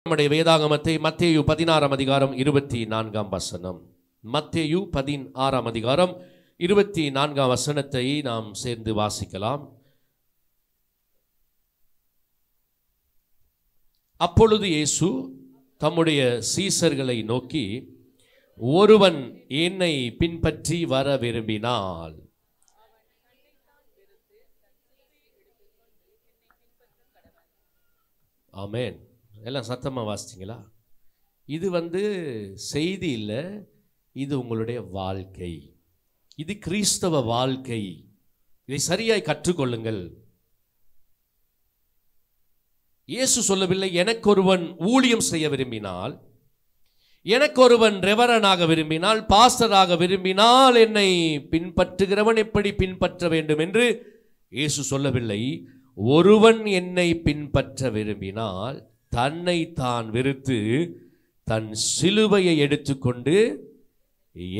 நம்முடைய வேதாகமத்தை மத்தேயு 16 அதிகாரம் 24 வசனம். மத்தேயு 16 அதிகாரம் 24 வசனத்தை நாம் சேர்ந்து வாசிக்கலாம். அப்பொழுது இயேசு தம்முடைய சீசர்களை நோக்கி, ஒருவன் என்னை பின்பற்றி வர விரும்பினால். ஆமென். எல்லாம் சத்தமாக வாசிச்சிங்களா? இது செய்தி இல்லை, இது உங்களுடைய வாழ்க்கை. இது கிறிஸ்தவ வாழ்க்கை. இதை சரியாய் கற்றுக்கொள்ளுங்கள். இயேசு சொல்லவில்லை, எனக்கு ஒருவன் ஊழியம் செய்ய விரும்பினால், எனக்கு ஒருவன் ரெவரனாக விரும்பினால், பாஸ்டராக விரும்பினால் என்னை பின்பற்றுகிறவன் எப்படி பின்பற்ற வேண்டும் என்று இயேசு சொல்லவில்லை. ஒருவன் என்னை பின்பற்ற விரும்பினால் தன்னை தான் வெறுத்து தன் சிலுவையை எடுத்துக்கொண்டு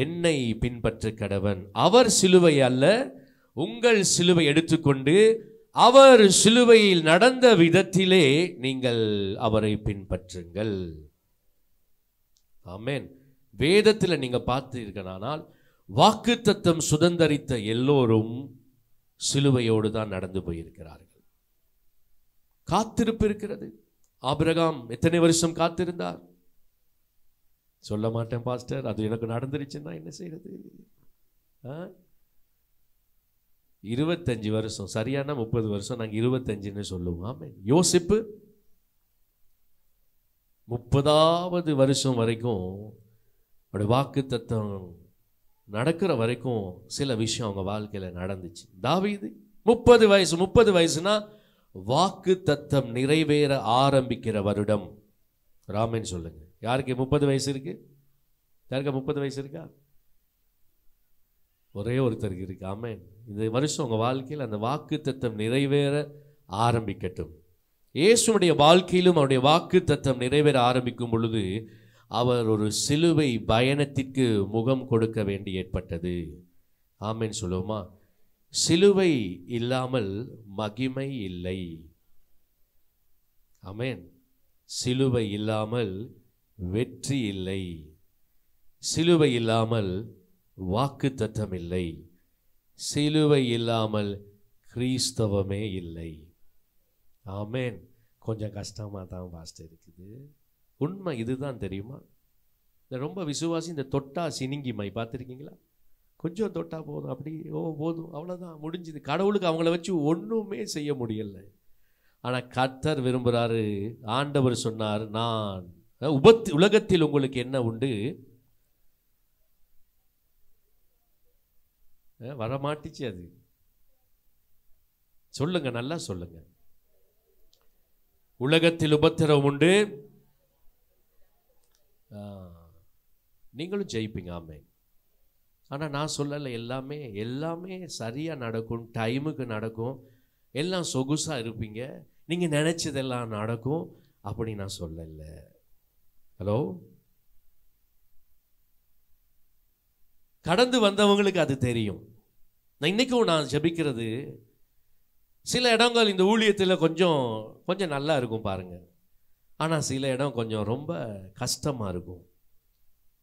என்னை பின்பற்ற கடவன். அவர் சிலுவை அல்ல, உங்கள் சிலுவை எடுத்துக்கொண்டு அவர் சிலுவையில் நடந்த விதத்திலே நீங்கள் அவரை பின்பற்றுங்கள். ஆமென். வேதத்தில் நீங்க பார்த்தீர்களானால் வாக்குத்தத்தம் சுதந்தரித்த எல்லோரும் சிலுவையோடு தான் நடந்து போயிருக்கிறார்கள். காத்திருப்பு இருக்கிறது. ஆபிரகாம் எத்தனை வருஷம் காத்திருந்தார்? சொல்ல மாட்டேன் பாஸ்டர், அது எனக்கு நடந்துருச்சுன்னா என்ன செய்யறது? 25 வருஷம், சரியான 30 வருஷம், நாங்கள் 25ன்னு சொல்லுவோம். ஆமென். யோசிப்பு 30வது வருஷம் வரைக்கும் வாக்கு தத்தம் நடக்கிற வரைக்கும் சில விஷயம் அவங்க வாழ்க்கையில் நடந்துச்சு. தாவீது 30 வயசுனா வாக்கு தத்தம் நிறைவேற ஆரம்பிக்கிற வருடம். ராமன் சொல்லுங்க, யாருக்கு 30 வயசு இருக்கு? யாருக்கு 30 வயசு இருக்கா? ஒரே ஒருத்தருக்கு இருக்கு. ஆமென். இந்த வருஷம் உங்க வாழ்க்கையில் அந்த வாக்கு தத்தம் நிறைவேற ஆரம்பிக்கட்டும். இயேசுடைய வாழ்க்கையிலும் அவருடைய வாக்கு தத்தம் நிறைவேற ஆரம்பிக்கும் பொழுது அவர் ஒரு சிலுவை பயணத்திற்கு முகம் கொடுக்க வேண்டி ஏற்பட்டது. ஆமென் சொல்லுவோமா? சிலுவை இல்லாமல் மகிமை இல்லை. ஆமென். சிலுவை இல்லாமல் வெற்றி இல்லை. சிலுவை இல்லாமல் வாக்குத்தத்தம் இல்லை. சிலுவை இல்லாமல் கிறிஸ்தவமே இல்லை. ஆமென். கொஞ்சம் கஷ்டமாக தான் பாஸ்டர் இருக்குது. உண்மை இதுதான், தெரியுமா? இந்த ரொம்ப விசுவாசி இந்த தொட்டா சினிங்கிமை பார்த்துருக்கீங்களா? கொஞ்சம் தொட்டா போதும், அப்படி போதும், அவ்வளோதான், முடிஞ்சுது. கடவுளுக்கு அவங்கள வச்சு ஒன்றுமே செய்ய முடியல. ஆனால் கர்த்தர் விரும்புகிறாரு. ஆண்டவர் சொன்னார், நான் உலகத்தில் உங்களுக்கு என்ன உண்டு? வரமாட்டிச்சு. அது சொல்லுங்க, நல்லா சொல்லுங்க. உலகத்தில் உபத்திரவம் உண்டு, நீங்களும் ஜெயிப்பீங்க. ஆமென். ஆனால் நான் சொல்லலை, எல்லாமே சரியாக நடக்கும், டைமுக்கு நடக்கும், எல்லாம் சொகுசாக இருப்பீங்க, நீங்கள் நினச்சதெல்லாம் நடக்கும், அப்படி நான் சொல்லலை. ஹலோ, கடந்து வந்தவங்களுக்கு அது தெரியும். நான் இன்றைக்கும் நான் ஜெபிக்கிறது, சில இடங்கள் இந்த ஊழியத்தில் கொஞ்சம் நல்லா இருக்கும் பாருங்க, ஆனால் சில இடம் கொஞ்சம் ரொம்ப கஷ்டமாக இருக்கும்.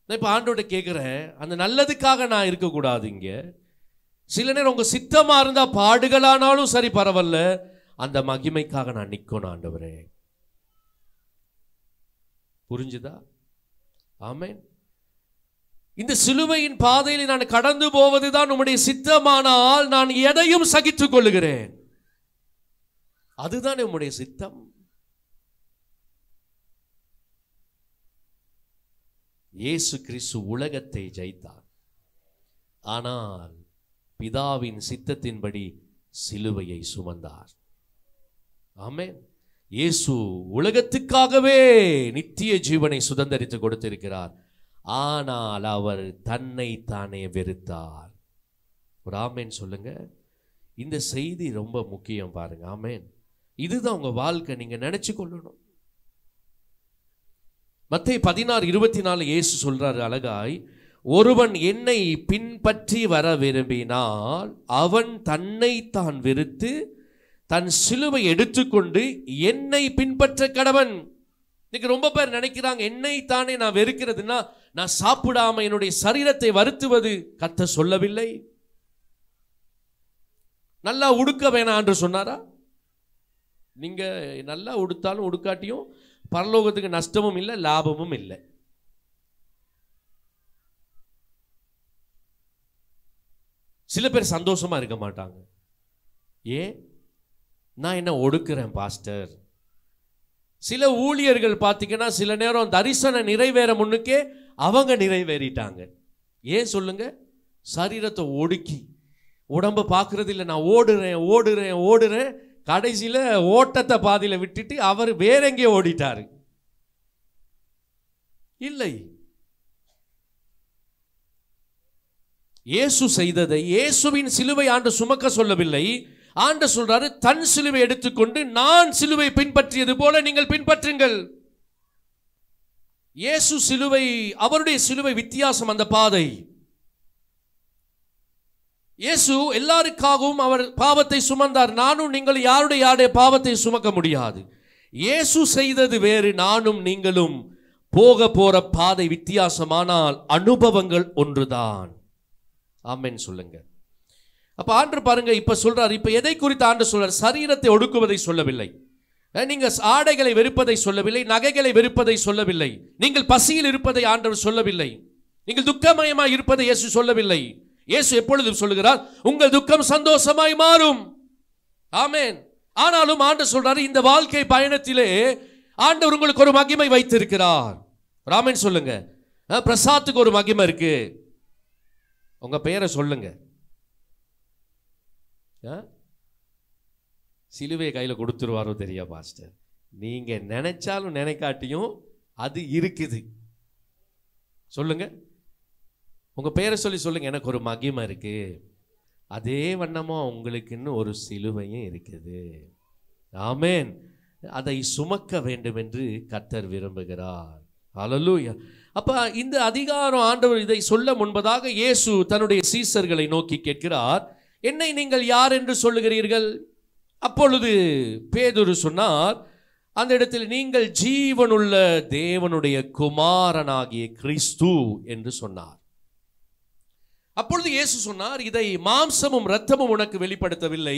நான் இப்போ ஆண்டோட கேட்குறேன், அந்த நல்லதுக்காக நான் இருக்கக்கூடாது. இங்கே சில நேரம் உங்கள் சித்தமாக இருந்தால் பாடுகளானாலும் சரி பரவாயில்ல, அந்த மகிமைக்காக நான் நிற்கணும் ஆண்டவரே. புரிஞ்சுதா? ஆமென். இந்த சிலுவையின் பாதையில் நான் கடந்து போவதுதான் உம்முடைய சித்தமானால் நான் எதையும் சகித்துக் கொள்ளுகிறேன். அதுதான் உம்முடைய சித்தம். இயேசு கிறிஸ்து உலகத்தை ஜெயித்தார், ஆனால் பிதாவின் சித்தத்தின்படி சிலுவையை சுமந்தார். ஆமென். இயேசு உலகத்துக்காகவே நித்திய ஜீவனை சுதந்தரித்து கொடுத்திருக்கிறார், ஆனால் அவர் தன்னை தானே வெறுத்தார். ஒரு ஆமென் சொல்லுங்க. இந்த செய்தி ரொம்ப முக்கியம் பாருங்க. ஆமென். இதுதான் உங்க வாழ்க்கை, நீங்க நினைச்சு கொள்ளணும். மத்தேயு 16:24 இயேசு சொல்றாரு அழகாய், ஒருவன் என்னை பின்பற்றி வர விரும்பினால் அவன் தன்னை தான் வெறுத்து தன் சிலுவை எடுத்துக்கொண்டு என்னை பின்பற்ற கடவன். இன்னைக்கு ரொம்ப பேர் நினைக்கிறாங்க, என்னை தானே நான் வெறுக்கிறதுனா நான் சாப்பிடாம என்னுடைய சரீரத்தை வருத்துவது கர்த்தர் சொல்லவில்லை. நல்லா உடுக்க வேணாம் என்று சொன்னாரா? நீங்க நல்லா உடுத்தாலும் உடுக்காட்டியும் பரலோகத்துக்கு நஷ்டமும் இல்லை, லாபமும் இல்லை. சில பேர் சந்தோஷமா இருக்க மாட்டாங்க. ஏன்? நான் என்ன ஒடுக்கிறேன் பாஸ்டர். சில ஊழியர்கள் பார்த்தீங்கன்னா சில நேரம் தரிசனம் நிறைவேற முன்னுக்கே அவங்க நிறைவேறிட்டாங்க. ஏன் சொல்லுங்க? சரீரத்தை ஒடுக்கி உடம்பை பார்க்கறது இல்லை. நான் ஓடுறேன் ஓடுறேன் ஓடுறேன், கடைசியில் ஓட்டத்தை பாதியில் விட்டுட்டு அவர் வேற எங்கேயோ ஓடிட்டாரு. இல்லை, இயேசு செய்ததை, இயேசுவின் சிலுவை ஆண்டு சுமக்க சொல்லவில்லை. ஆண்டு சொல்றாரு, தன் சிலுவை எடுத்துக்கொண்டு நான் சிலுவை பின்பற்றியது போல நீங்கள் பின்பற்றுங்கள். இயேசு சிலுவை, அவருடைய சிலுவை வித்தியாசம். அந்த பாதை இயேசு எல்லாருக்காகவும் அவர் பாவத்தை சுமந்தார். நானும் நீங்கள் யாருடைய பாவத்தை சுமக்க முடியாது. இயேசு செய்தது வேறு, நானும் நீங்களும் போக போற பாதை வித்தியாசமானால் அனுபவங்கள் ஒன்றுதான். ஆமென் சொல்லுங்க. அப்ப ஆண்டு பாருங்க, இப்ப சொல்றாரு, இப்ப எதை குறித்து ஆண்டு சொல்றார்? சரீரத்தை ஒடுக்குவதை சொல்லவில்லை. நீங்க ஆடைகளை வெறுப்பதை சொல்லவில்லை, நகைகளை வெறுப்பதை சொல்லவில்லை, நீங்கள் பசியில் இருப்பதை ஆண்டவர் சொல்லவில்லை, நீங்கள் துக்கமயமாய் இருப்பதை இயேசு சொல்லவில்லை. இயேசு எப்பொழுதும் சொல்லுகிறார், உங்கள் துக்கம் சந்தோஷமாய் மாறும். ஆமென். ஆனாலும் ஆண்டவர் சொல்றாரு, இந்த வாழ்க்கை பயணத்திலே ஆண்டவர் உங்களுக்கு ஒரு மகிமை வைத்திருக்கிறார். ஆமென் சொல்லுங்க. பிரசாத்துக்கு ஒரு மகிமை இருக்கு. உங்க பெயரை சொல்லுங்க. சிலுவை கையில கொடுத்துருவாரோ தெரியா பாஸ்டர்? நீங்க நினைச்சாலும் நினைக்காட்டியும் அது இருக்குது. சொல்லுங்க, உங்க பெயரை சொல்லி சொல்லுங்க. எனக்கு ஒரு மகிமை இருக்கு, அதே வண்ணமா உங்களுக்குன்னு ஒரு சிலுவையும் இருக்குது. ஆமென். அதை சுமக்க வேண்டும் என்று கர்த்தர் விரும்புகிறார். ஹல்லேலூயா. அப்ப இந்த அதிகாரம் ஆண்டவர் இதை சொல்ல முன்பதாக இயேசு தன்னுடைய சீசர்களை நோக்கி கேட்கிறார், என்னை நீங்கள் யார் என்று சொல்லுகிறீர்கள்? அப்பொழுது பேதுரு சொன்னார், அந்த இடத்தில் நீங்கள் ஜீவனுள்ள தேவனுடைய குமாரனாகிய கிறிஸ்து என்று சொன்னார். அப்பொழுது இயேசு சொன்னார், இதை மாம்சமும் இரத்தமும் உனக்கு வெளிப்படுத்தவில்லை,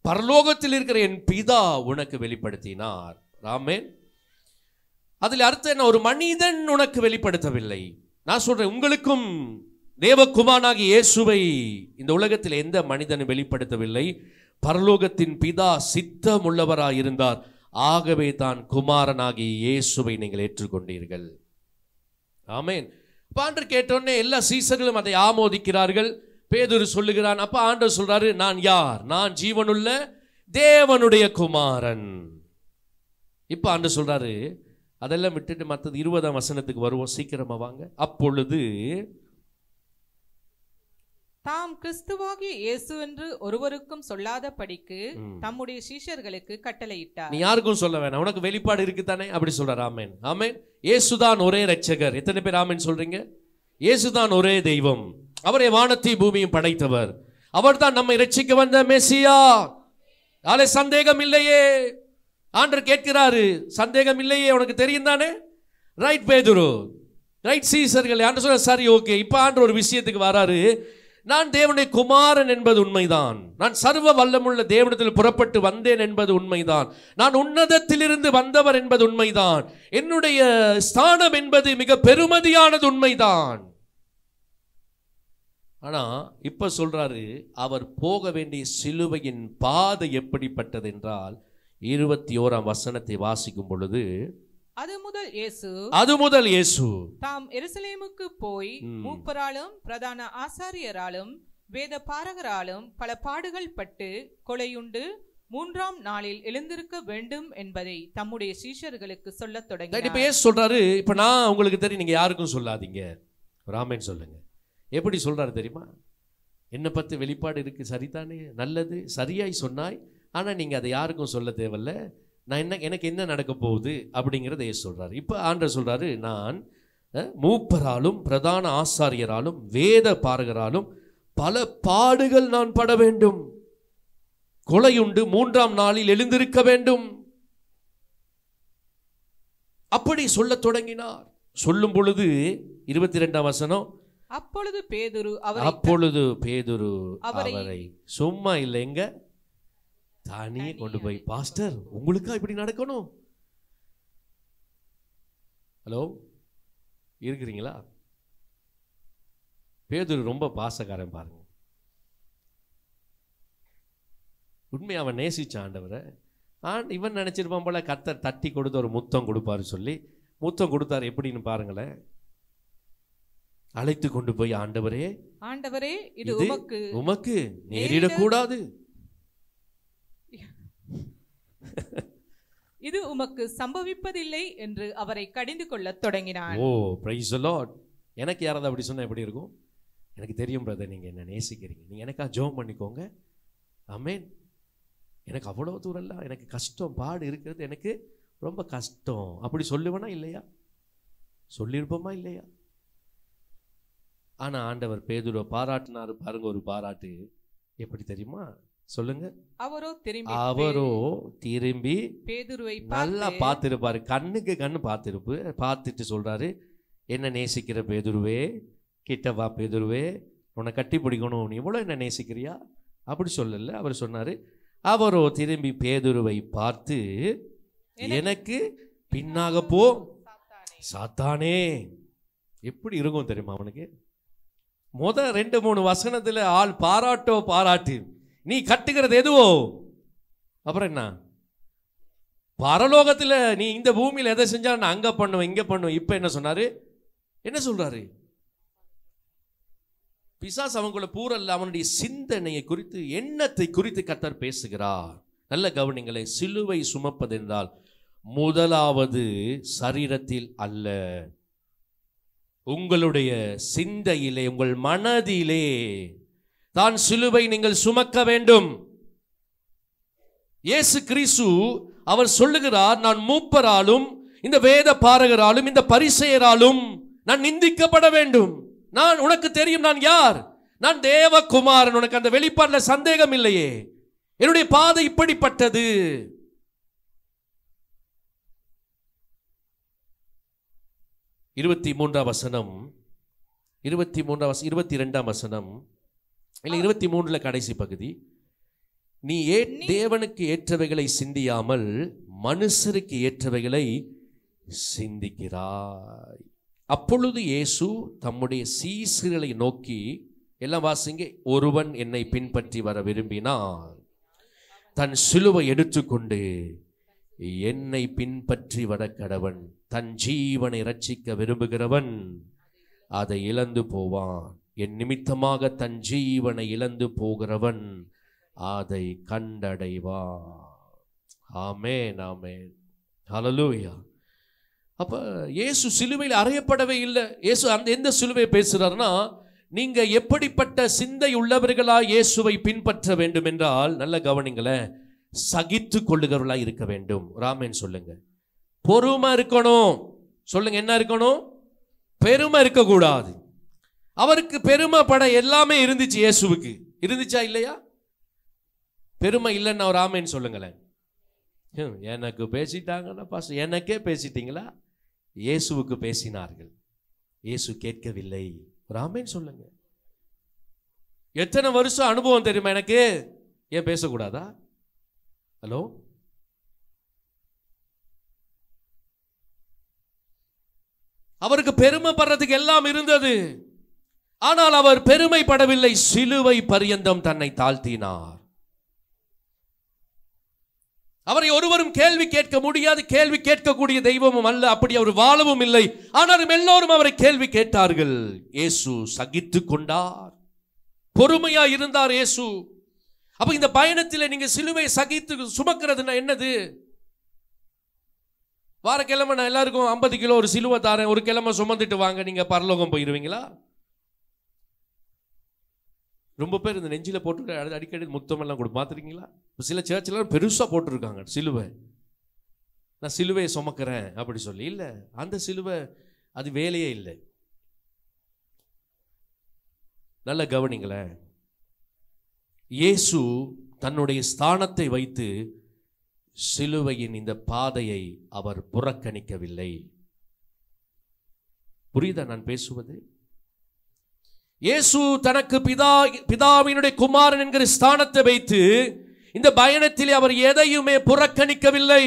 பரலோகத்தில் இருக்கிற என் பிதா உனக்கு வெளிப்படுத்தினார். ஆமென். அதில் அர்த்தம் என்ன? ஒரு மனிதன் உனக்கு வெளிப்படுத்தவில்லை. நான் சொல்றேன், உங்களுக்கும் தேவகுமாரனாகிய இயேசுவை இந்த உலகத்தில் எந்த மனிதனும் வெளிப்படுத்தவில்லை. பரலோகத்தின் பிதா சித்தம் உள்ளவராயிருந்தார். ஆகவே தான் குமாரனாகிய இயேசுவை நீங்கள் ஏற்றுக்கொண்டீர்கள். ஆமென். ஆண்டவர் கேட்டோன்னே எல்லா சீசர்களும் அதை ஆமோதிக்கிறார்கள். பேதுரு சொல்லுகிறான், அப்ப ஆண்டவர் சொல்றாரு, நான் யார்? நான் ஜீவனுள்ள தேவனுடைய குமாரன். இப்ப ஆண்டவர் சொல்றாரு, அதெல்லாம் விட்டுட்டு மற்றது 20ஆம் வசனத்துக்கு வருவோம், சீக்கிரமா வாங்க. அப்பொழுது தாம் கிறிஸ்துவாகிய இயேசு என்று ஒருவருக்கும் சொல்லாதபடிக்கு தம்முடைய சீஷர்களுக்கு கட்டளையிட்டார். நீ யாருக்கும் சொல்ல வேணாம், உனக்கு வெளிப்பாடு இருக்கு தானே, அப்படி சொல்றார். ஆமென். ஆமென். இயேசுதான் ஒரே இரட்சகர். எத்தனை பேர் ஆமென் சொல்றீங்க? இயேசுதான் ஒரே தெய்வம். அவரே வானத்தையும் பூமியும் படைத்தவர். அவர் தான் நம்மை இரட்சிக்க வந்த மெசியா. அதிலே சந்தேகம் இல்லையே. ஆண்டவர் கேட்கிறாரு, சந்தேகம் இல்லையே, உனக்கு தெரியும் தானே? ரைட் பேதுரு, ரைட் சீசர்கள். ஆண்டவர் சொல்ற, சரி ஓகே. இப்ப ஆண்டவர் ஒரு விஷயத்துக்கு வராரு. நான் தேவனுடைய குமாரன் என்பது உண்மைதான், நான் சர்வ வல்லமுள்ள தேவனிடத்தில் புறப்பட்டு வந்தேன் என்பது உண்மைதான், நான் உன்னதத்திலிருந்து வந்தவர் என்பது உண்மைதான், என்னுடைய ஸ்தானம் என்பது மிக பெருமதியானது உண்மைதான். ஆனா இப்ப சொல்றாரு, அவர் போக வேண்டிய சிலுவையின் பாதை எப்படிப்பட்டது என்றால் 21ஆம் வசனத்தை வாசிக்கும் பொழுது, அது முதல் இயேசு தாம் எருசலேமுக்கு போய் மூப்பராலும் பிரதான ஆசாரியராலும் வேத பாரகராலும் பல பாடுகள் பட்டு கொலையுண்டு 3ஆம் நாளில் எழுந்திருக்க வேண்டும் என்பதை தம்முடைய சீஷர்களுக்கு சொல்லத் தொடங்கினார். இப்ப இயேசு சொல்றாரு, இப்ப நான் உங்களுக்கு தெரியும், நீங்க யாருக்கும் சொல்லாதீங்க. ராமன் சொல்லுங்க. எப்படி சொல்றாரு தெரியுமா? என்னை பத்தி வெளிப்பாடு இருக்கு, சரிதானே, நல்லது, சரியாய் சொன்னாய், ஆனா நீங்க அதை யாருக்கும் சொல்ல தேவையில்ல, நான் எனக்கு என்ன நடக்க போகுது அப்படிங்கிறத இயேசு சொல்றாரு. இப்ப ஆண்டவர் சொல்றாரு, நான் மூப்பராலும் பிரதான ஆசாரியராலும் வேத பாரகராலும் பல பாடுகள் நான் பட வேண்டும், கொலையுண்டு 3ஆம் நாளில் எழுந்திருக்க வேண்டும். அப்படி சொல்ல தொடங்கினார். சொல்லும் பொழுது 22ஆம் வசனம், அப்பொழுது பேதுரு அவரை சும்மா இல்லைங்க தனியே கொண்டு போய், பாஸ்டர் உங்களுக்கா இப்படி நடக்கணும்? ஹலோ, இருக்கிறீங்களா? பேதுரு ரொம்ப பாசக்காரன் பாருங்க. உண்மையை அவன் நேசிச்சான் ஆண்டவரை. இவன் நினைச்சிருப்பான் போல கர்த்தர் தட்டி கொடுத்து ஒரு முத்தம் கொடுப்பாரு சொல்லி முத்தம் கொடுத்தாரு. எப்படின்னு பாருங்களேன். அழைத்து கொண்டு போய், ஆண்டவரே இது உமக்கு நேரிடக்கூடாது, இது உமக்கு சம்பவிப்பதில்லை என்று அவரை கடிந்து கொள்ள தொடங்கினான். ஓ பிரைஸ் தி லார்ட். எனக்கு யாராவது அப்படி சொன்னா எப்படி இருக்கும்? எனக்கு தெரியும் பிரதர், நீங்க என்ன நேசிக்கிறீங்க, நீங்க எனக்கா ஜெபம் பண்ணிக்கோங்க. ஆமென். எனக்கு அவ்வளவு தூரம் இல்லை, எனக்கு கஷ்டம் பாடு இருக்கிறது, எனக்கு ரொம்ப கஷ்டம் அப்படி சொல்லுவேனா இல்லையா? சொல்லியிருப்போமா இல்லையா? ஆனா ஆண்டவர் பேதுருவை பாராட்டினாரு பாருங்க. ஒரு பாராட்டு எப்படி தெரியுமா? சொல்லுங்க. அவரோ திரும்பி பேதுருவை நல்லா பார்த்திருப்பாரு, கண்ணுக்கு கண்ணு பார்த்துட்டு சொல்றாரு, என்ன நேசிக்கிற பேதுருவே, கிட்ட வா பேதுருவே, உன்னை கட்டி பிடிக்கணும், நீ இவ்வளோ என்ன நேசிக்கிறியா? அப்படி சொல்லல. அவர் சொன்னாரு, அவரோ திரும்பி பேதுருவை பார்த்து, எனக்கு பின்னாக போ சாத்தானே. எப்படி இருக்கும் தெரியுமா அவனுக்கு? 2-3 வசனத்துல ஆள் பாராட்டு, நீ கட்டுகிறது எதுவோ, அப்புறம் என்ன பரலோகத்துல நீ இந்த பூமியில எதை செஞ்சா நான் அங்க பண்ணுவேன் இங்க பண்ணுவேன். இப்ப என்ன சொன்னாரு? என்ன சொல்றாரு? பிசாசு அவங்கள பூரல்ல, அவனுடைய சிந்தனையை குறித்து, எண்ணத்தை குறித்து கர்த்தர் பேசுகிறார். நல்ல கவனிங்களை. சிலுவை சுமப்பது என்றால் முதலாவது சரீரத்தில் அல்ல, உங்களுடைய சிந்தையிலே, உங்கள் மனதிலே தான் சிலுவை நீங்கள் சுமக்க வேண்டும். இயேசு கிறிஸ்து அவர் சொல்லுகிறார், நான் மூப்பராலும் இந்த வேத பாரகராலும் இந்த பரிசேயராலும் நான் நிந்திக்கப்பட வேண்டும். நான், உனக்கு தெரியும் நான் யார், நான் தேவகுமாரன், உனக்கு அந்த வெளிப்பாடுல சந்தேகம் இல்லையே, என்னுடைய பாதை இப்படிப்பட்டது. இருபத்தி 22ஆம் வசனம் இல்லை 23 கடைசி பகுதி, நீ தேவனுக்கு ஏற்றவைகளை சிந்தியாமல் மனுஷருக்கு ஏற்றவைகளை சிந்திக்கிறாய். அப்பொழுது இயேசு தம்முடைய சீசர்களை நோக்கி, எல்லாம் வாசிங்க, ஒருவன் என்னை பின்பற்றி வர விரும்பினான் தன் சிலுவை எடுத்துக்கொண்டு என்னை பின்பற்றி வர கடவன். தன் ஜீவனை ரட்சிக்க விரும்புகிறவன் அதை இழந்து போவான். என் நிமித்தமாக தன் ஜீவனை இழந்து போகிறவன் அதை கண்டடைவான். ஆமென், ஆமென், ஹல்லேலூயா. அப்ப இயேசு சிலுவையில் அறையப்படவே இல்லை. இயேசு அந்த எந்த சிலுவையை பேசுறாருன்னா, நீங்க எப்படிப்பட்ட சிந்தை உள்ளவர்களா இயேசுவை பின்பற்ற வேண்டும் என்றால், நல்ல கவனிங்களேன், சகித்து கொள்ளுகிறவர்களா இருக்க வேண்டும். ஆமென் சொல்லுங்க. பொறுமை இருக்கணும். சொல்லுங்க, என்ன இருக்கணும்? பெருமை இருக்கக்கூடாது. அவருக்கு பெருமைப்பட எல்லாமே இருந்துச்சு. இயேசுவுக்கு இருந்துச்சா இல்லையா? பெருமை இல்லைன்னு அவர் ஆமென் சொல்லுங்களேன். எனக்கு பேசிட்டாங்கன்னா பாஸ்டர், எனக்கே பேசிட்டீங்களா? இயேசுவுக்கு பேசினார்கள், இயேசு கேட்கவில்லை. ஒரு ஆமென் சொல்லுங்க. எத்தனை வருஷம் அனுபவம் தெரியுமா எனக்கு? ஏன் பேசக்கூடாதா? ஹலோ, அவருக்கு பெருமைப்படுறதுக்கு எல்லாம் இருந்தது. ஆனால் அவர் பெருமைப்படவில்லை. சிலுவை பரியந்தம் தன்னை தாழ்த்தினார். அவரை ஒருவரும் கேள்வி கேட்க முடியாது, கேள்வி கேட்கக்கூடிய தெய்வமும் அல்ல, அப்படி அவர் வாழவும் இல்லை. ஆனாலும் எல்லோரும் அவரை கேள்வி கேட்டார்கள். இயேசு சகித்து கொண்டார், பொறுமையா இருந்தார் இயேசு. அப்ப இந்த பயணத்தில் நீங்க சிலுவை சகித்து சுமக்கிறதுனா என்னது? வாரக்கிழமை நான் எல்லாருக்கும் 50 கிலோ ஒரு சிலுவை தாரேன், ஒரு கிழமை சுமந்துட்டு வாங்க, நீங்க பரலோகம் போயிருவீங்களா? ரொம்ப பேர் இந்த நெஞ்சில போட்டு அடிக்கடி முத்தமெல்லாம் கூட பார்த்துருக்கீங்களா? சில சர்ச்சில் பெருசா போட்டிருக்காங்க சிலுவை, நான் சிலுவையை சுமக்கிறேன் அப்படி சொல்லி. இல்லை, அந்த சிலுவை அது வேலையே இல்லை. நல்ல கவனிங்களேன். இயேசு தன்னுடைய ஸ்தானத்தை வைத்து சிலுவையின் இந்த பாதையை அவர் புறக்கணிக்கவில்லை. புரியுதா நான் பேசுவது? இயேசு தனக்கு பிதாவினுடைய குமாரன் என்கிற ஸ்தானத்தை வைத்து இந்த பயணத்தில் அவர் எதையுமே புறக்கணிக்கவில்லை.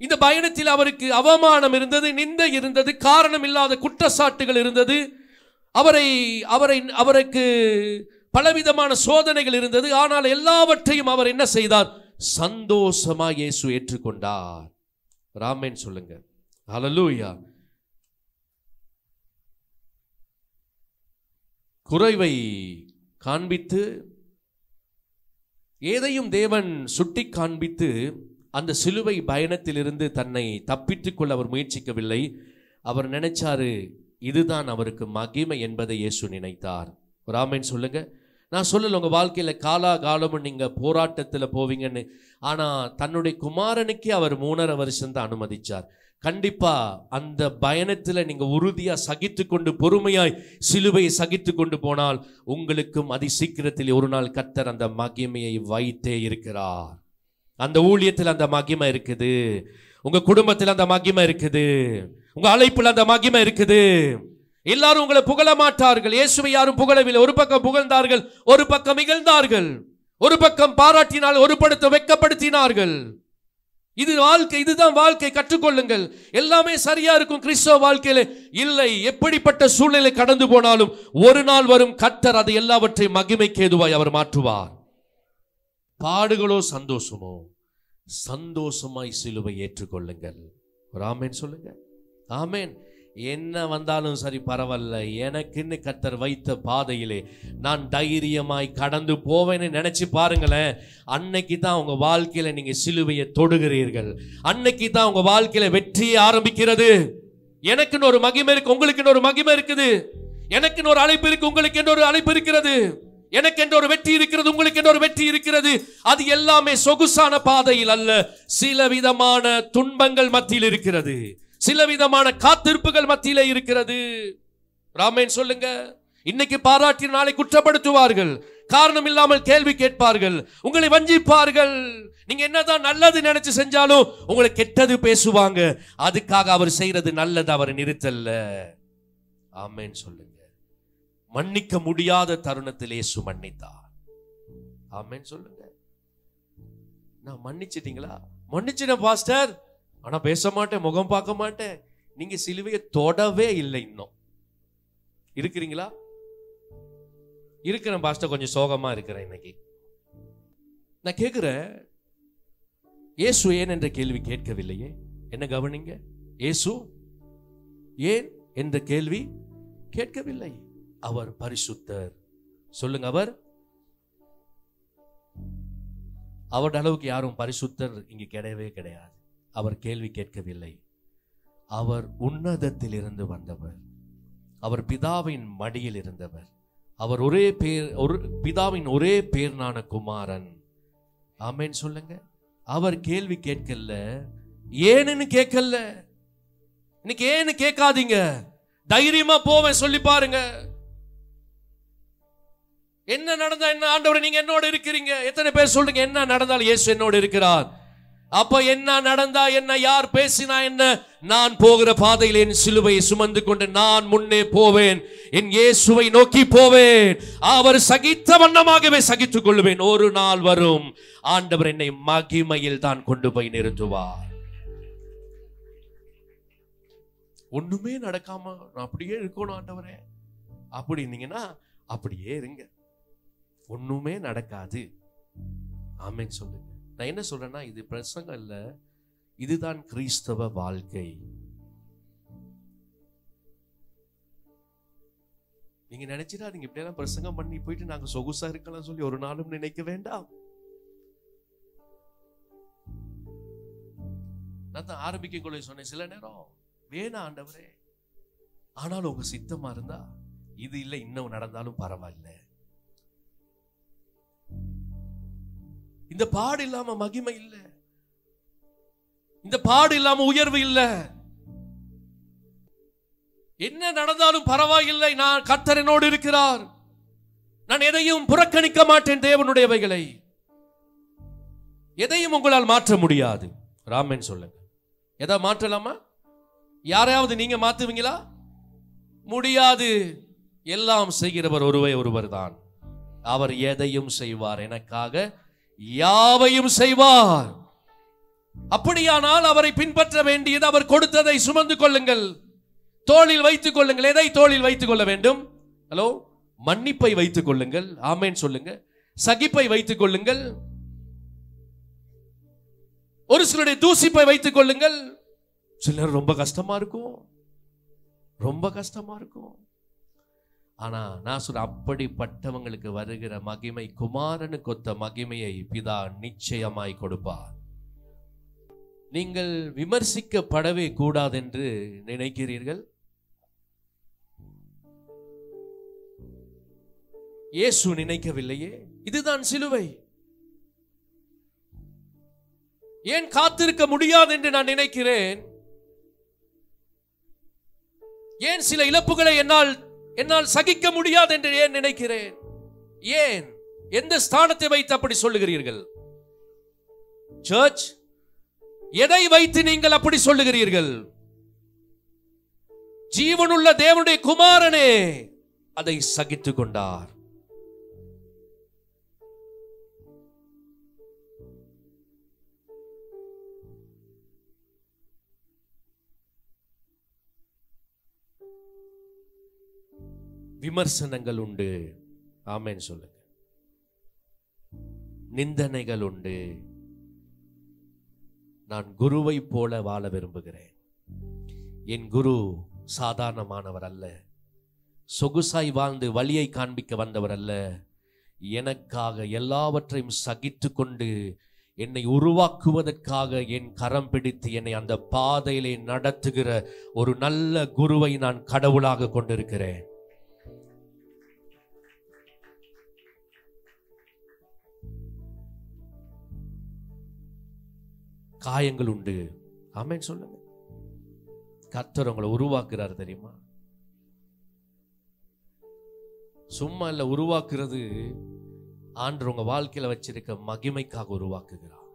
இந்த பயணத்தில் அவருக்கு அவமானம் இருந்தது, நிந்தை இருந்தது, காரணம் இல்லாத குற்றச்சாட்டுகள் இருந்தது, அவருக்கு பலவிதமான சோதனைகள் இருந்தது. ஆனால் எல்லாவற்றையும் அவர் என்ன செய்தார்? சந்தோஷமா இயேசு ஏற்றுக்கொண்டார். ஆமென் சொல்லுங்க. ஹல்லேலூயா. குறைவை காண்பித்து, எதையும் தேவன் சுட்டி காண்பித்து அந்த சிலுவை பயணத்திலிருந்து தன்னை தப்பித்துக் கொள்ள அவர் முயற்சிக்கவில்லை. அவர் நினைச்சாரு இதுதான் அவருக்கு மகிமை என்பதை இயேசு நினைத்தார். ஆமென் சொல்லுங்க. நான் சொல்லல உங்க வாழ்க்கையில காலாகாலமும் நீங்க போராட்டத்தில் போவீங்கன்னு. ஆனா தன்னுடைய குமாரனுக்கே அவர் 3.5 வருஷம் தான் அனுமதிச்சார். கண்டிப்பா அந்த பயணத்துல நீங்க உறுதியா சகித்து கொண்டு பொறுமையாய் சிலுவையை சகித்து கொண்டு போனால் உங்களுக்கும் அதி சீக்கிரத்தில் ஒரு நாள் கர்த்தர் அந்த மகிமையை வைத்தே இருக்கிறார். அந்த ஊழியத்தில் அந்த மகிமை இருக்குது, உங்க குடும்பத்தில் அந்த மகிமை இருக்குது, உங்க அழைப்புல அந்த மகிமை இருக்குது. எல்லாரும் உங்களை புகழ மாட்டார்கள். இயேசுவை யாரும் புகழவில்லை. ஒரு பக்கம் புகழ்ந்தார்கள், ஒரு பக்கம் இகழ்ந்தார்கள், ஒரு பக்கம் பாராட்டினால், ஒரு படத்தை வெட்கப்படுத்தினார்கள். இது வாழ்க்கை, இதுதான் வாழ்க்கை. கற்றுக்கொள்ளுங்கள். எல்லாமே சரியா இருக்கும் கிறிஸ்தவ வாழ்க்கையில இல்லை. எப்படிப்பட்ட சூழ்நிலை கடந்து போனாலும் ஒரு நாள் வரும் கர்த்தர் அதை எல்லாவற்றையும் மகிமைக்கு ஏதுவாய் அவர் மாற்றுவார். பாடுகளோ சந்தோஷமோ, சந்தோஷமாய் சிலுவை ஏற்றுக்கொள்ளுங்கள். ஒரு ஆமேன் சொல்லுங்க. ஆமேன். என்ன வந்தாலும் சரி பரவாயில்ல, எனக்குன்னு கர்த்தர் வைத்த பாதையிலே நான் தைரியமாய் கடந்து போவேன்னு நினைச்சு பாருங்களேன். அன்னைக்கு தான் உங்க வாழ்க்கையில நீங்க சிலுவையை தொடுகிறீர்கள். அன்னைக்கு தான் உங்க வாழ்க்கையில வெற்றியை ஆரம்பிக்கிறது. எனக்குன்னு ஒரு மகிமை இருக்கு, உங்களுக்குன்னு ஒரு மகிமை இருக்குது. எனக்குன்னு ஒரு அழைப்பு இருக்கு, உங்களுக்கு என்று ஒரு அழைப்பு இருக்கிறது. எனக்கு என்று ஒரு வெற்றி இருக்கிறது, உங்களுக்கு என்று ஒரு வெற்றி இருக்கிறது. அது எல்லாமே சொகுசான பாதையில் அல்ல, சில விதமான துன்பங்கள் மத்தியில் இருக்கிறது, சில விதமான காத்திருப்புகள் மத்தியிலே இருக்கிறது. ராமேன் சொல்லுங்க. இன்னைக்கு பாராட்டி நாளை குற்றப்படுத்துவார்கள், காரணம் இல்லாமல் கேள்வி கேட்பார்கள், உங்களை வஞ்சிப்பார்கள். நீங்க என்னதான் நல்லது நினைச்சு செஞ்சாலும் உங்களை கெட்டது பேசுவாங்க. அதுக்காக அவர் செய்யறது நல்லது அவர் நிறுத்தல்ல. ஆமேன் சொல்லுங்க. மன்னிக்க முடியாத தருணத்தில் இயேசு மன்னித்தார். ஆமேன் சொல்லுங்க. நான் மன்னிச்சிட்டீங்களா? மன்னிச்சிட்டேன் பாஸ்டர், ஆனா பேச மாட்டேன், முகம் பார்க்க மாட்டேன். நீங்க சிலுவையை தொடவே இல்லை. இன்னும் இருக்கிறீங்களா? இருக்கிறேன் பாஸ்டர், கொஞ்சம் சோகமா இருக்கிறேன் இன்னைக்கு. நான் கேட்கிறேன், இயேசு ஏன் என்ற கேள்வி கேட்கவில்லையே. என்ன கவனிங்க, இயேசு ஏன் என்ற கேள்வி கேட்கவில்லை. அவர் பரிசுத்தர். சொல்லுங்க. அவருடைய அளவுக்கு யாரும் பரிசுத்தர் இங்கு கிடையவே கிடையாது. அவர் கேள்வி கேட்கவில்லை. அவர் உன்னதத்தில் இருந்து வந்தவர். அவர் பிதாவின் மடியில் இருந்தவர். அவர் பிதாவின் ஒரே பேர்னான குமாரன். ஆமென் சொல்லுங்க. அவர் கேள்வி கேட்கல, ஏன்னு கேட்கல. இன்னைக்கு ஏன்னு கேட்காதீங்க, தைரியமா போவேன் சொல்லி பாருங்க. என்ன நடந்தா என்ன, ஆண்டவரே நீங்க என்னோட இருக்கிறீங்க. எத்தனை பேர் சொல்றீங்க என்ன நடந்தாலும் இயேசு என்னோட இருக்கிறார். அப்ப என்ன நடந்தா என்ன, யார் பேசினா என்ன, நான் போகிற பாதையில் என் சிலுவையை சுமந்து கொண்டு நான் முன்னே போவேன், என் இயேசுவை நோக்கி போவேன். அவர் சகித்த வண்ணமாகவே சகித்துக் கொள்வேன். ஒரு நாள் வரும், ஆண்டவர் என்னை மகிமையில் தான் கொண்டு போய் நிறுத்துவார். ஒண்ணுமே நடக்காம நான் அப்படியே இருக்கணும் ஆண்டவரே அப்படி இருந்தீங்கன்னா அப்படியே இருங்க, ஒண்ணுமே நடக்காது. ஆமென் சொல்லுங்க. நான் என்ன சொல்றேன்னா, இது பிரசங்கம் இல்ல, இதுதான் கிறிஸ்தவ வாழ்க்கை. நீங்க நினைச்சிட்டா நீங்க இப்படி எல்லாம் பிரசங்கம் பண்ணி போயிட்டு நாங்க சொகுசா இருக்கலாம் சொல்லி ஒரு நாளும் நினைக்க வேண்டாம். நான் தான் ஆரம்பிக்க கொள்ள சொன்னேன், சில நேரம் வேணா ஆண்டவரே, ஆனாலும் உங்க சித்தமா இருந்தா இது இல்ல இன்னும் நடந்தாலும் பரவாயில்ல. இந்த பாடு இல்லாம மகிமை இல்ல, இந்த பாடு இல்லாம உயர்வு இல்ல. என்ன நடந்தாலும் பரவாயில்லை, நான் கர்த்தர் என்னோடு இருக்கிறார், நான் எதையும் புறக்கணிக்க மாட்டேன் தேவனுடையவைகளை. எதையும் உங்களால் மாற்ற முடியாது. ராமன் சொல்லுங்க. எதை மாற்றலாமா? யாரையாவது நீங்க மாத்துவீங்களா? முடியாது. எல்லாம் செய்கிறவர் ஒருவர் தான். அவர் எதையும் செய்வார், எனக்காக யாவையும் செய்வார். அப்படியானால் அவரை பின்பற்ற வேண்டியது அவர் கொடுத்ததை சுமந்து கொள்ளுங்கள், தோளில் வைத்துக் கொள்ளுங்கள். எதை தோளில் வைத்துக் கொள்ள வேண்டும்? ஹலோ, மன்னிப்பை வைத்துக் கொள்ளுங்கள். ஆமென் சொல்லுங்க. சகிப்பை வைத்துக் கொள்ளுங்கள். ஒரு சிலருடைய தூசிப்பை வைத்துக் கொள்ளுங்கள். சிலர் ரொம்ப கஷ்டமா இருக்கும், ரொம்ப கஷ்டமா இருக்கும். ஆனா நான் சொல்ற, அப்படிப்பட்டவங்களுக்கு வருகிற மகிமை, குமாரனுக்கு ஒத்த மகிமையை பிதா நிச்சயமாய் கொடுப்பார். நீங்கள் விமர்சிக்கப்படவே கூடாது என்று நினைக்கிறீர்கள். இயேசு நினைக்கவில்லையே. இதுதான் சிலுவை. ஏன் காத்திருக்க முடியாது என்று நான் நினைக்கிறேன்? ஏன் சில இழப்புகளை என்னால் சகிக்க முடியாது என்று ஏன் நினைக்கிறேன்? ஏன், எந்த ஸ்தானத்தை வைத்து அப்படி சொல்லுகிறீர்கள்? சர்ச், எதை வைத்து நீங்கள் அப்படி சொல்லுகிறீர்கள்? ஜீவனுள்ள தேவனுடைய குமாரனே அதை சகித்துக் கொண்டார். விமர்சனங்கள் உண்டு. ஆமென் சொல்லுங்க. நிந்தனைகள் உண்டு. நான் குருவை போல வாழ விரும்புகிறேன். என் குரு சாதாரணமானவர் அல்ல. சொகுசாய் வாழ்ந்து வழியை காண்பிக்க வந்தவர் அல்ல. எனக்காக எல்லாவற்றையும் சகித்து கொண்டு என்னை உருவாக்குவதற்காக என் கரம் பிடித்து என்னை அந்த பாதையிலே நடத்துகிற ஒரு நல்ல குருவை நான் கடவுளாக கொண்டிருக்கிறேன். காயங்கள் உண்டு. ஆமென் சொல்லுங்க. கர்த்தர் உங்களை உருவாக்குறாரு தெரியுமா? சும்மா இல்ல, உருவாக்குறது ஆண்டவர் உங்க வாழ்க்கையில வச்சிருக்க மகிமைக்காக உருவாக்குகிறார்.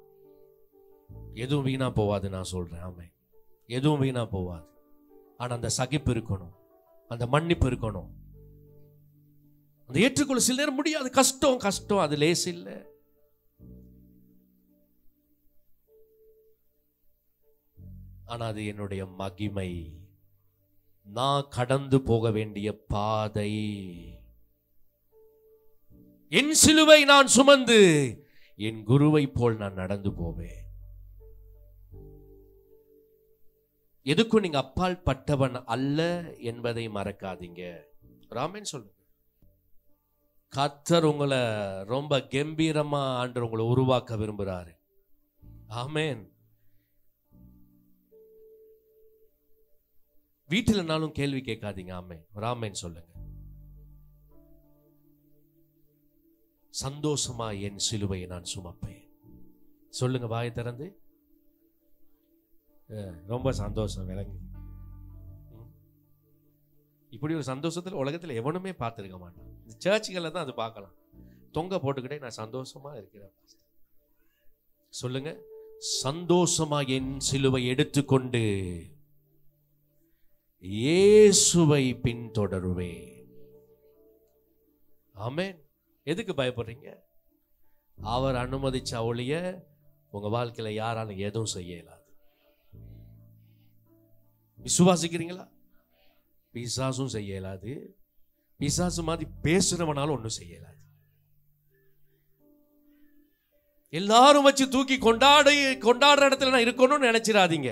எதுவும் வீணா போவாது, நான் சொல்றேன். ஆமென். எதுவும் வீணா போவாது. ஆனா அந்த சகிப்பு இருக்கணும், அந்த மன்னிப்பு இருக்கணும், அந்த ஏற்றுக்கொள்ள. சில நேரம் முடியாது, கஷ்டம் கஷ்டம், அது லேசு இல்லை. ஆனா அது என்னுடைய மகிமை. நான் கடந்து போக வேண்டிய பாதை. என் சிலுவை நான் சுமந்து என் குருவை போல் நான் நடந்து போவேன். எதுக்கும் நீங்க அப்பால் பட்டவன் அல்ல என்பதை மறக்காதீங்க. ராமன் சொல்லுங்க. கர்த்தர் உங்களை ரொம்ப கம்பீரமா ஆண்டு உங்களை உருவாக்க விரும்புறாரு. ஆமென். வீட்டில்னாலும் கேள்வி கேட்காதீங்க. ஆமென். ராமன் சொல்லுங்க. சந்தோஷமா என் சிலுவையை நான் சுமப்பேன். சொல்லுங்க வாயை திறந்து. ரொம்ப சந்தோஷம் விளங்கு. இப்படி ஒரு சந்தோஷத்துல உலகத்துல எவனுமே பார்த்திருக்க மாட்டான். இந்த சர்ச்சுகளில் தான் அது பார்க்கலாம். தொங்க போட்டுக்கிட்டே நான் சந்தோஷமா இருக்கிறேன். சொல்லுங்க, சந்தோஷமா என் சிலுவை எடுத்துக்கொண்டு இயேசுவை பின்தொடருவேன். ஆமென். எதுக்கு பயப்படுறீங்க? அவர் அனுமதிச்ச ஒழிய உங்க வாழ்க்கையில யாராலும் எதுவும் செய்ய இயலாது. விசுவாசிக்கிறீங்களா? பிசாசும் செய்ய இயலாது. பிசாசு மாதிரி பேசுறவனாலும் ஒன்றும் செய்ய இயலாது. எல்லாரும் வச்சு தூக்கி கொண்டாடுற இடத்துல நான் இருக்கணும்னு நினைச்சிடாதீங்க.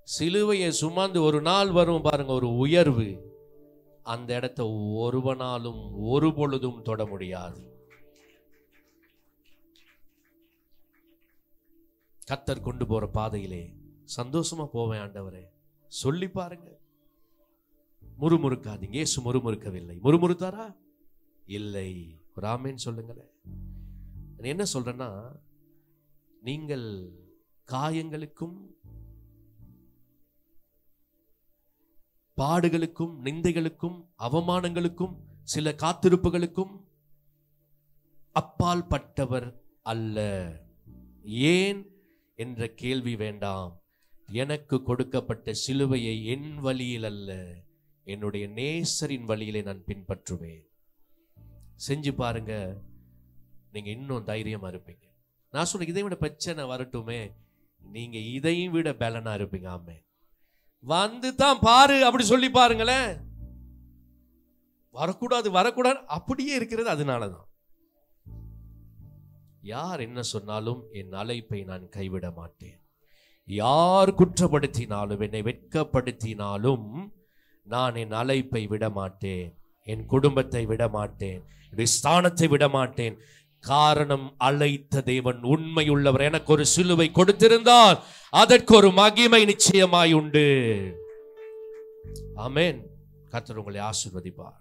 சிலுவையை சுமந்து ஒரு நாள் வரும் பாருங்க, ஒரு உயர்வு. அந்த இடத்தை ஒருவனாலும் ஒரு பொழுதும் தொட முடியாது. கர்த்தர் கொண்டு போற பாதையிலே சந்தோஷமா போவேன் ஆண்டவரே சொல்லி பாருங்க. முறுமுறுக்காதீங்க. இயேசு முறுமுறுக்கவில்லை. முறுமுறுத்தாரா? இல்லை. ராமேன் சொல்லுங்களேன். என்ன சொல்றேன்னா, நீங்கள் காயங்களுக்கும் பாடுகளுக்கும் நிந்தைகளுக்கும் அவமானங்களுக்கும் சில காத்திருப்புகளுக்கும் அப்பால் பட்டவர் அல்ல. ஏன் என்ற கேள்வி வேண்டாம். எனக்கு கொடுக்கப்பட்ட சிலுவையை என் வழியில் அல்ல, என்னுடைய நேசரின் வழியிலே நான் பின்பற்றுவேன். செஞ்சு பாருங்க, நீங்க இன்னும் தைரியமா இருப்பீங்க. நான் சொல்றேன், இதை விட பிரச்சனை வரட்டுமே, நீங்க இதையும் விட பலனா இருப்பீங்க. ஆமே, வந்து தான் பாரு அப்படி சொல்லி பாருங்களேன். வரக்கூடாது வரக்கூடாது அப்படியே இருக்கிறது. அதனாலதான் யார் என்ன சொன்னாலும் என் அழைப்பை நான் கைவிட மாட்டேன். யார் குற்றப்படுத்தினாலும் என்னை வெட்கப்படுத்தினாலும் நான் என் அழைப்பை விட மாட்டேன், என் குடும்பத்தை விட மாட்டேன், என் ஸ்தானத்தை விட மாட்டேன். காரணம், அழைத்த தேவன் உண்மையுள்ளவர். எனக்கு ஒரு சிலுவை கொடுத்திருந்தால் அதற்கு ஒரு மகிமை நிச்சயமாய் உண்டு. ஆமென். கர்த்தர் உங்களை ஆசீர்வதிப்பார்.